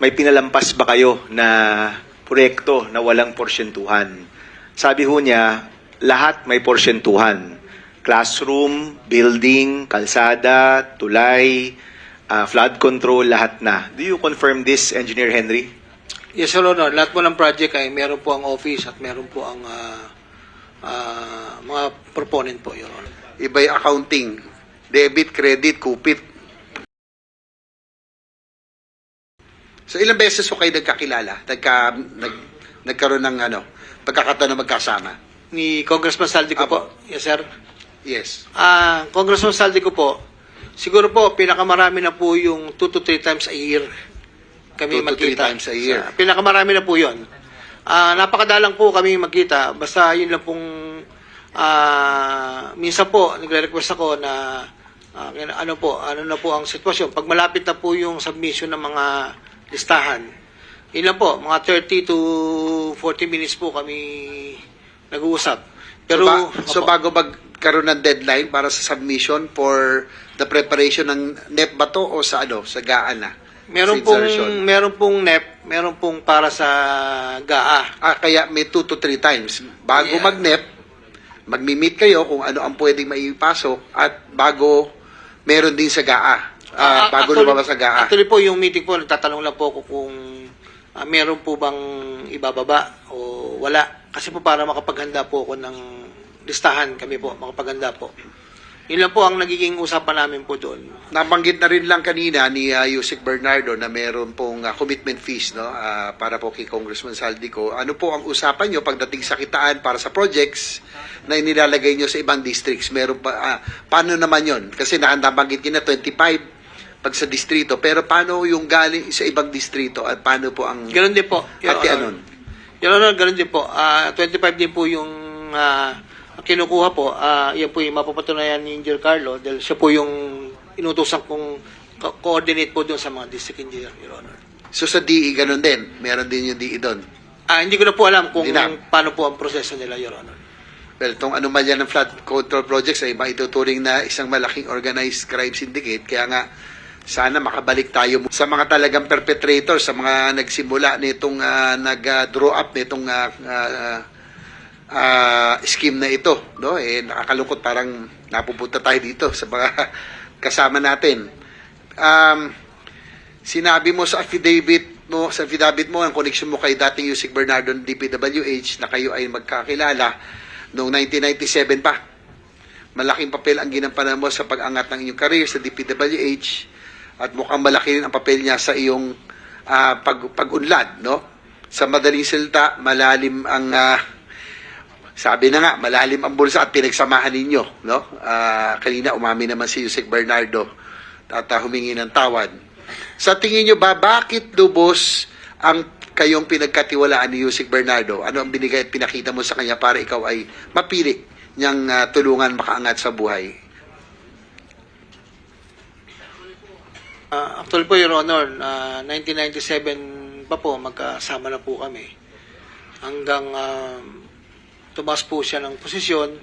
may pinalampas ba kayo na proyekto na walang porsyentuhan? Sabi ho niya, lahat may porsyentuhan. Classroom, building, kalsada, tulay, flood control, lahat na. Do you confirm this, Engineer Henry? Yes, Your Honor. Lahat po ng project ay meron po ang office at meron po ang mga proponent po, Your Honor. Iba'y accounting, debit, credit, kupit. So ilang beses po kayo nagkakilala? Nagkaroon ng pagkakataon na magkasama? Ni Congressman Saldico po. Yes, sir. Yes. Congressman Saldico po, siguro po, pinakamarami na po yung 2 to 3 times a year kami 2 to 3 magkita. times a year. Pinakamarami na po yun. Napakadalang po kami magkita. Basta yun lang pong minsan po, nagre-request ako na ano na po ang sitwasyon. Pag malapit na po yung submission ng mga listahan, yun lang po, mga 30 to 40 minutes po kami nag-uusap. Pero, so bago magkaroon ng deadline para sa submission for the preparation ng NEP ba to o sa sa GAA na? meron pong NEP, meron pong para sa GAA. Kaya may 2 to 3 times. Bago mag-NEP, magmi-meet kayo kung ano ang pwedeng maipasok at bago meron din sa GAA. Bago lumabas sa GAA. Actually po, yung meeting po, nagtatanong lang po ako kung meron po bang ibababa o wala. Kasi po para makapaghanda po ako ng listahan kami po, makapaghanda po. Yun lang po ang nagiging usapan namin po doon. Nabanggit na rin lang kanina ni Yusek Bernardo na meron pong commitment fees para po kay Congressman Saldico. Ano po ang usapan nyo pagdating sa kitaan para sa projects na inilalagay nyo sa ibang districts? Meron pa, paano naman yon? Kasi nabanggit nyo na 25 pag sa distrito. Pero paano yung galing sa ibang distrito at paano po ang Ganon din po. hati-anon? Your Honor, ganon din po. 25 din po yung kinukuha po. Yan po yung mapapatunayan ni Engineer Carlo dahil siya po yung inutusan kong coordinate po doon sa mga district engineer, Your Honor. So sa DE, ganun din? Meron din yung DE doon? Hindi ko na po alam kung Hindi na. paano po ang proseso nila, Your Honor. Well, itong anomalya ng flood control projects ay maituturing na isang malaking organized crime syndicate. Kaya nga, sana makabalik tayo sa mga talagang perpetrators, sa mga nagsimula nitong nag-draw up nitong scheme na ito. No? Nakakalungkot, parang napupunta tayo dito sa mga kasama natin. Sinabi mo sa affidavit mo, ang connection mo kay dating Yusek Bernardo ng DPWH na kayo ay magkakilala noong 1997 pa. Malaking papel ang ginampanan mo sa pag-angat ng inyong career sa DPWH at mukhang malaki rin ang papel niya sa iyong pag-unlad. No? Sa madaling salita, malalim ang sabi na nga, malalim ang bulsa at pinagsamahan ninyo. No? Kanina umamin naman si Yusek Bernardo at humingi ng tawad. Sa tingin nyo ba, bakit lubos ang kayong pinagkatiwalaan ni Yusek Bernardo? Ano ang binigay at pinakita mo sa kanya para ikaw ay mapili niyang tulungan makaangat sa buhay? Actually po, Your Honor, 1997 pa po, magkasama na po kami. Hanggang tumaas po siya ng posisyon.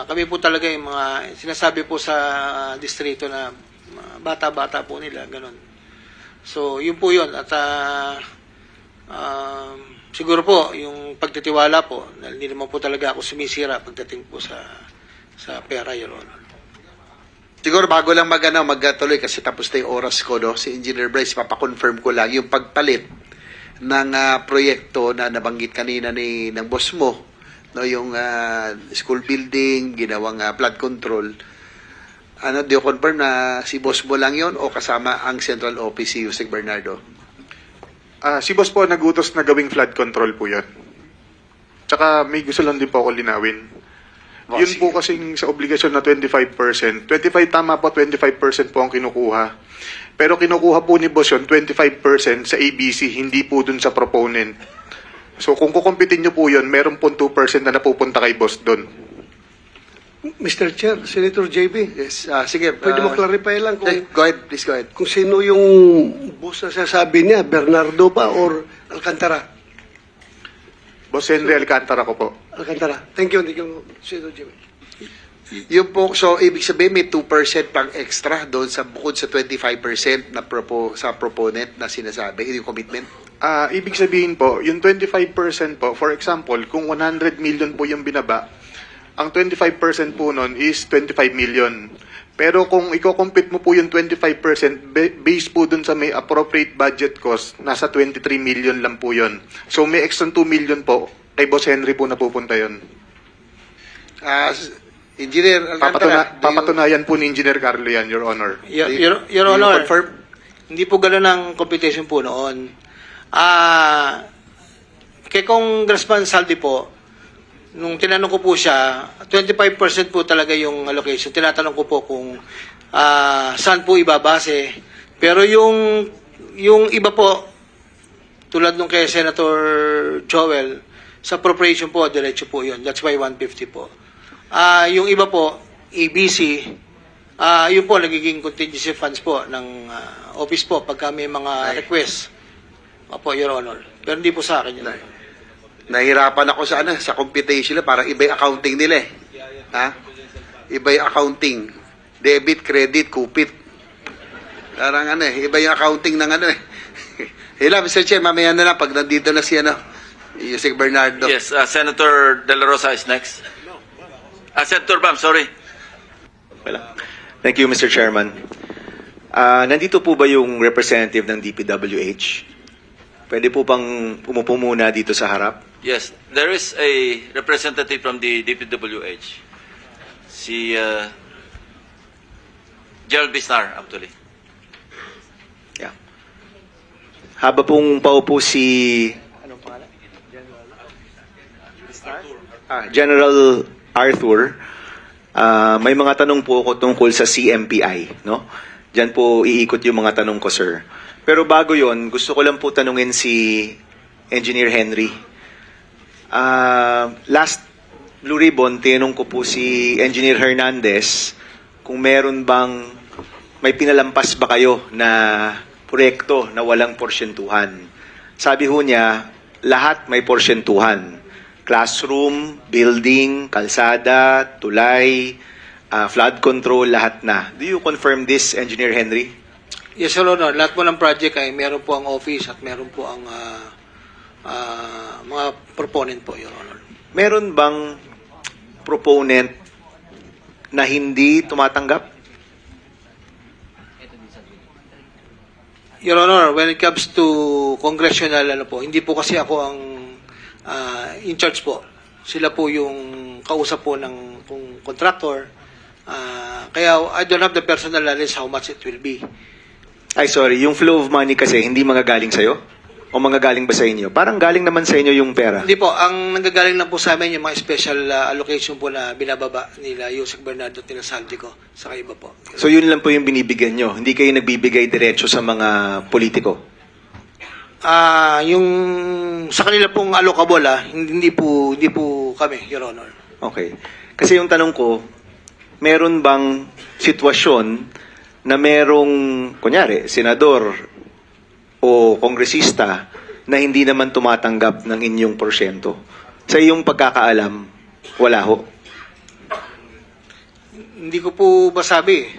Kami po talaga yung mga sinasabi po sa distrito na bata-bata po nila, ganun. So, yun po yun. At siguro po, yung pagtitiwala po, hindi naman po talaga ako sumisira pagdating po sa pera, Your Honor. Siguro bago lang magtuloy kasi tapos na yung oras ko, no? Si Engineer Bryce, papakonfirm ko lang yung pagpalit ng proyekto na nabanggit kanina ng boss mo, no? Yung school building, ginawang flood control. Do you confirm na si boss mo lang yon o kasama ang central office si Yusek Bernardo? Si boss po nagutos na gawing flood control po yun. Tsaka may gusto lang din po ako linawin. Yun po kasing sa obligasyon na 25%. 25 tama po, 25% po ang kinukuha. Pero kinukuha po ni boss yun, 25% sa ABC, hindi po dun sa proponent. So kung kukumpitin nyo po yun, meron po 2% na napupunta kay boss dun. Mr. Chair, Senator JB, Yes, sige. pwede mo clarify lang kung, Go ahead, please go ahead. kung sino yung boss na sasabi niya, Bernardo pa or Alcantara? Boss Henry Alcantara ko po. Alcantara. Thank you, Senator JB. Yung po, so ibig sabihin may 2% pang extra doon sa bukod sa 25% na sa proponent na sinasabi, yung commitment. Ibig sabihin po, yung 25% po, for example, kung 100 million po yung binaba, ang 25% po nun is 25 million. Pero kung i-compute mo po yung 25%, based po dun sa may appropriate budget cost, nasa 23 million lang po yun. So may extra 2 million po, kay Boss Henry po napupunta yun. Engineer Alcantara, Papatunayan po ni Engineer Carlo yan, Your Honor. Your do you Honor, confirm? hindi po gano'n ang computation po noon. Kay Congressman Saldi po, nung tinanong ko po siya, 25% po talaga yung allocation. Tinatanong ko po kung saan po ibabase. Pero yung iba po, tulad nung kay Senator Joel, sa appropriation po, diretso po yun. That's why 150 po. Yung iba po, ABC, yun po, nagiging contingency funds po ng office po pagka may mga request. Opo, Your Honor. Pero hindi po sa akin yun. Nahirapan ako sa computation nila, parang iba yung accounting nila eh. Ha? Iba yung accounting. Debit, credit, kupit. Parang iba yung accounting ng Hila, Mr. Chair, mamaya na lang pag nandito na si Yusek Bernardo. Yes, Senator De La Rosa is next. Senator Bam, sorry. Wala. Thank you, Mr. Chairman. Nandito po ba yung representative ng DPWH? Pwede po bang umupo muna dito sa harap? Yes, there is a representative from the DPWH. Si Gerald Bisnar, actually. Yeah. Haba pong paupo si... Anong pangalan? General Arthur. May mga tanong po ako tungkol sa CMPI, no? Diyan po iikot yung mga tanong ko, sir. Pero bago yon, gusto ko lang po tanungin si Engineer Henry. Last Blue Ribbon, tinanong ko po si Engineer Hernandez kung meron bang, may pinalampas ba kayo na proyekto na walang porsyentuhan. Sabi ho niya, lahat may porsyentuhan. Classroom, building, kalsada, tulay, flood control, lahat na. Do you confirm this, Engineer Henry? Yes, Your Honor. Lahat po ng project ay meron po ang office at meron po ang mga proponent po, Your Honor. Meron bang proponent na hindi tumatanggap? Your Honor, when it comes to congressional, hindi po kasi ako ang in charge po. Sila po yung kausap po ng contractor. Kaya I don't have the personal knowledge how much it will be. Ay, sorry. Yung flow of money kasi, hindi magagaling sa'yo? O magagaling ba sa inyo? Parang galing naman sa inyo yung pera. Hindi po. Ang nanggagaling lang po sa amin yung mga special allocation po na binababa nila Yusek Bernardo at Saldi ko sa iba po. So yun lang po yung binibigyan nyo. Hindi kayo nagbibigay diretso sa mga politiko. Yung sa kanila pong allocable, hindi po kami, Your Honor. Okay. Kasi yung tanong ko, meron bang sitwasyon na merong, kunyari, senador o kongresista na hindi naman tumatanggap ng inyong porsyento? Sa iyong pagkakaalam, wala ho. Hindi ko po masabi.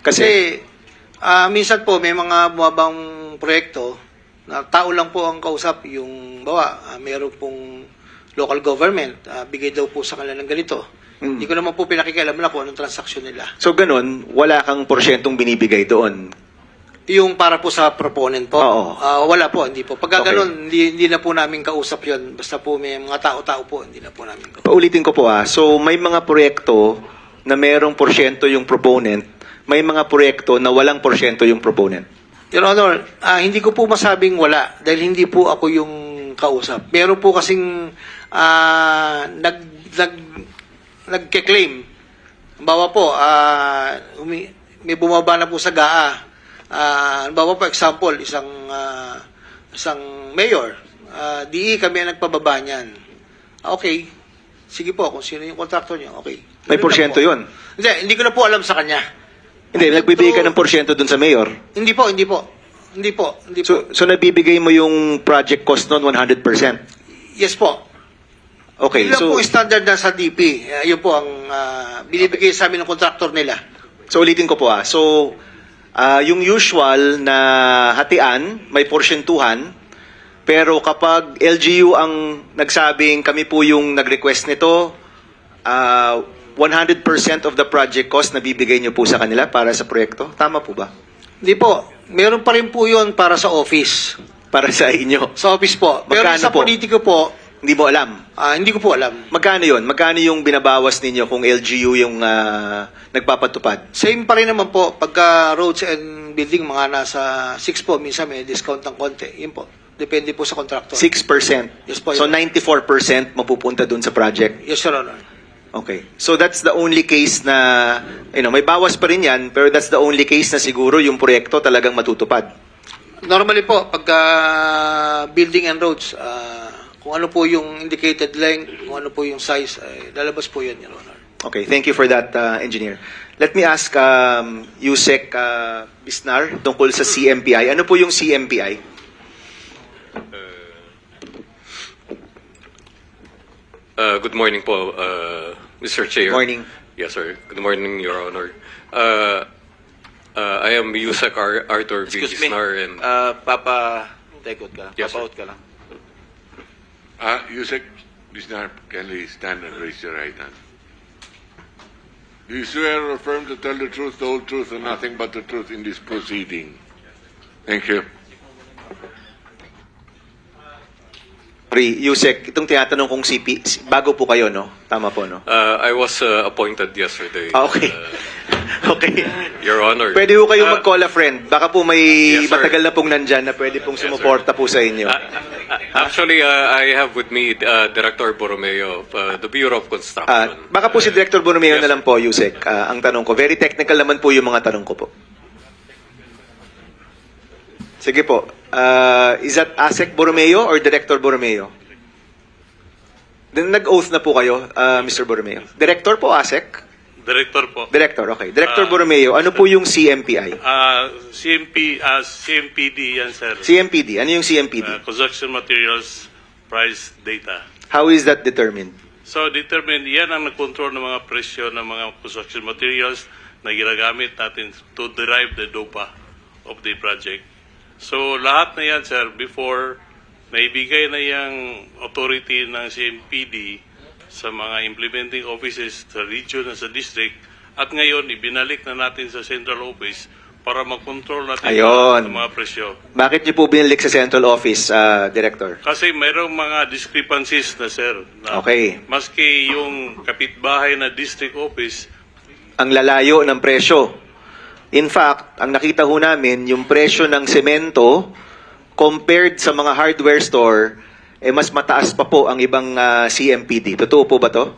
Kasi minsan po may mga bumabang proyekto na tao lang po ang kausap. Yung meron pong local government, bigay daw po sa kanila ng ganito. Hindi ko naman po pinakikialam na kung anong transaksyon nila. So ganun, wala kang porsyentong binibigay doon? Yung para po sa proponent po? Oo. Wala po, hindi po. Pagka Okay. ganun, hindi na po namin kausap yun. Basta po may mga tao-tao po, hindi na po namin kausap. Paulitin ko po So may mga proyekto na merong porsyento yung proponent, may mga proyekto na walang porsyento yung proponent. Your Honor, hindi ko po masabing wala dahil hindi po ako yung kausap. Meron po kasing nagke-claim. Halimbawa po, may bumaba na po sa GAA. Halimbawa po, example, isang mayor. Di kami ang nagpababa niyan. Okay. Sige po, kung sino yung contractor niya, okay. May porsyento yun? Hindi ko na po alam sa kanya. Hindi, nagbibigay ka ng porsyento dun sa mayor. Hindi po. So nabibigay mo yung project cost nun 100%? Yes po. Okay, Yun lang so po yung standard na sa DP. Yun po ang binibigay sa amin ng contractor nila. so ulitin ko po So yung usual na hatian, may porsyentuhan, pero kapag LGU ang nagsabing kami po yung nag-request nito, 100% of the project cost na bibigay niyo po sa kanila para sa proyekto. Tama po ba? Hindi po. Meron pa rin po yun para sa office. Para sa inyo. Sa office po. Pero Magkano sa po? politiko po, Hindi mo alam. hindi ko po alam. Magkano yon? Magkano yung binabawas ninyo kung LGU yung nagpapatupad? Same pa rin naman po. Pagka roads and building, mga nasa 6 po. Minsan may discount ng konti. Yun po. Depende po sa contractor. 6%. Yes po, So Your 94% mapupunta dun sa project. Yes, Your Honor. Okay. So that's the only case na, may bawas pa rin yan, pero that's the only case na siguro yung proyekto talagang matutupad. Normally po, pagka building and roads, kung ano po yung indicated length, kung ano po yung size, lalabas po yan, Your Honor. Okay, thank you for that, Engineer. Let me ask Yusek Bisnar tungkol sa CMPI. Ano po yung CMPI? Good morning po, Mr. Chair. Morning. Yes, sir. Good morning, Your Honor. I am Yusek Arthur V. Excuse me. Bisnar, and Tekot ka. Yes, sir. Papa-out ka lang. Yusek Bisnar, kindly stand and raise your right hand. Do you swear or affirm to tell the truth, the whole truth, and nothing but the truth in this proceeding? Thank you. Yusek, itong tinatanong kong bago po kayo, no? Tama po, no? I was appointed yesterday. Okay. Okay. Your Honor. Pwede po kayo mag-call a friend. Baka po may Yes, sir. matagal na pong nandyan na pwede pong Yes, sir. sumuporta po sa inyo. Actually, I have with me Director Borromeo of the Bureau of Construction. Baka po si Director Borromeo Yes, na lang po, Yusek, ang tanong ko. Very technical naman po yung mga tanong ko po. Sige po. Is that ASEC Borromeo or Director Borromeo? Then nag-oath na po kayo, Mr. Borromeo. Director po, ASEC? Director po. Director, okay. Director Borromeo, ano po yung CMPI? CMPD yan, sir. CMPD, ano yung CMPD? Construction Materials Price Data. How is that determined? So, determined, yan ang nag-control ng mga presyo ng mga construction materials na ginagamit natin to derive the DOPA of the project. So, lahat na yan, sir, before naibigay na yung authority ng CMPD sa mga implementing offices sa region at sa district, at ngayon, ibinalik na natin sa central office para mag-control natin Ayun. ang mga presyo. Bakit niyo po binalik sa central office, Director? Kasi mayroong mga discrepancies na, sir. Na Okay. Maski yung kapitbahay na district office, Ang lalayo ng presyo. In fact, ang nakita ho namin, yung presyo ng semento compared sa mga hardware store, mas mataas pa po ang ibang CMPD. Totoo po ba to?